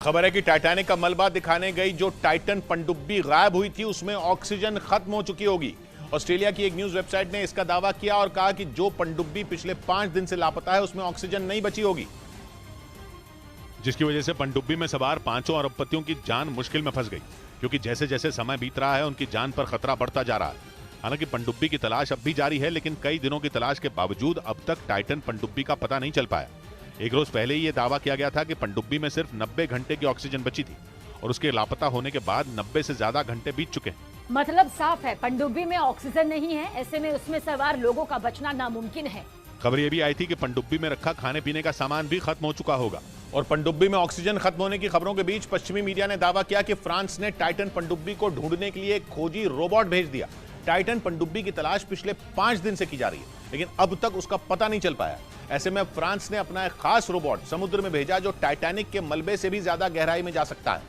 खबर है कि टाइटैनिक का मलबा दिखाने गई जो टाइटन पनडुब्बी गायब हुई थी उसमें ऑक्सीजन खत्म हो चुकी होगी। ऑस्ट्रेलिया की एक न्यूज वेबसाइट ने इसका दावा किया और कहा कि जो पनडुब्बी पिछले 5 दिन से लापता है उसमें ऑक्सीजन नहीं बची होगी, जिसकी वजह से पनडुब्बी में सवार 5 अरबपतियों की जान मुश्किल में फंस गई, क्योंकि जैसे जैसे समय बीत रहा है उनकी जान पर खतरा बढ़ता जा रहा है। हालांकि पनडुब्बी की तलाश अब भी जारी है, लेकिन कई दिनों की तलाश के बावजूद अब तक टाइटन पनडुब्बी का पता नहीं चल पाया। एक रोज पहले ही यह दावा किया गया था कि पनडुब्बी में सिर्फ 90 घंटे की ऑक्सीजन बची थी और उसके लापता होने के बाद 90 से ज्यादा घंटे बीत चुके हैं। मतलब साफ है, पनडुब्बी में ऑक्सीजन नहीं है, ऐसे में उसमें सवार लोगों का बचना नामुमकिन है। खबर यह भी आई थी कि पनडुब्बी में रखा खाने पीने का सामान भी खत्म हो चुका होगा। और पनडुब्बी में ऑक्सीजन खत्म होने की खबरों के बीच पश्चिमी मीडिया ने दावा किया कि फ्रांस ने टाइटन पनडुब्बी को ढूंढने के लिए एक खोजी रोबोट भेज दिया। टाइटन पनडुब्बी की तलाश पिछले 5 दिन से की जा रही है, लेकिन अब तक उसका पता नहीं चल पाया। ऐसे में फ्रांस ने अपना एक खास रोबोट समुद्र में भेजा जो टाइटैनिक के मलबे से भी ज्यादा गहराई में जा सकता है।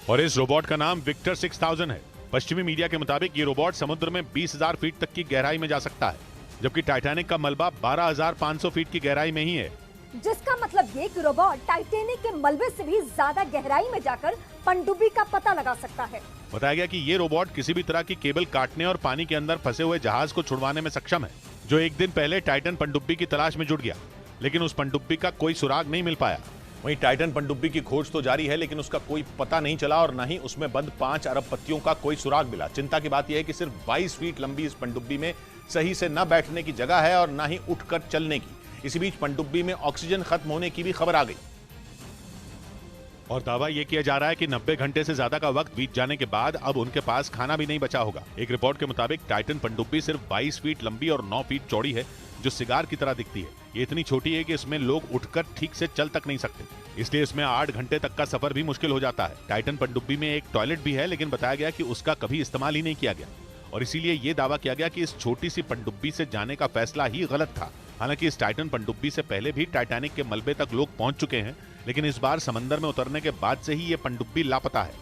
और इस रोबोट का नाम विक्टर 6000 है। पश्चिमी मीडिया के मुताबिक ये रोबोट समुद्र में 20,000 फीट तक की गहराई में जा सकता है, जबकि टाइटैनिक का मलबा 12,500 फीट की गहराई में ही है। जिसका मतलब ये कि रोबोट टाइटैनिक के मलबे से भी ज्यादा गहराई में जाकर पनडुब्बी का पता लगा सकता है। बताया गया कि ये रोबोट किसी भी तरह की केबल काटने और पानी के अंदर फंसे हुए जहाज को छुड़वाने में सक्षम है, जो एक दिन पहले टाइटन पनडुब्बी की तलाश में जुट गया, लेकिन उस पनडुब्बी का कोई सुराग नहीं मिल पाया। वहीं टाइटन पनडुब्बी की खोज तो जारी है, लेकिन उसका कोई पता नहीं चला और न ही उसमें बंद 5 अरबपतियों का कोई सुराग मिला। चिंता की बात यह है कि सिर्फ 22 फीट लंबी इस पनडुब्बी में सही से न बैठने की जगह है और न ही उठकर चलने की। इसी बीच पनडुब्बी में ऑक्सीजन खत्म होने की भी खबर आ गई और दावा यह किया जा रहा है कि 90 घंटे से ज्यादा का वक्त बीत जाने के बाद अब उनके पास खाना भी नहीं बचा होगा। एक रिपोर्ट के मुताबिक टाइटन पनडुब्बी सिर्फ 22 फीट लंबी और 9 फीट चौड़ी है, जो सिगार की तरह दिखती है। ये इतनी छोटी है कि इसमें लोग उठकर ठीक से चल तक नहीं सकते, इसलिए इसमें 8 घंटे तक का सफर भी मुश्किल हो जाता है। टाइटन पनडुब्बी में एक टॉयलेट भी है, लेकिन बताया गया कि उसका कभी इस्तेमाल ही नहीं किया गया और इसीलिए ये दावा किया गया कि इस छोटी सी पनडुब्बी से जाने का फैसला ही गलत था। हालांकि इस टाइटन पनडुब्बी से पहले भी टाइटैनिक के मलबे तक लोग पहुंच चुके हैं, लेकिन इस बार समंदर में उतरने के बाद से ही ये पनडुब्बी लापता है।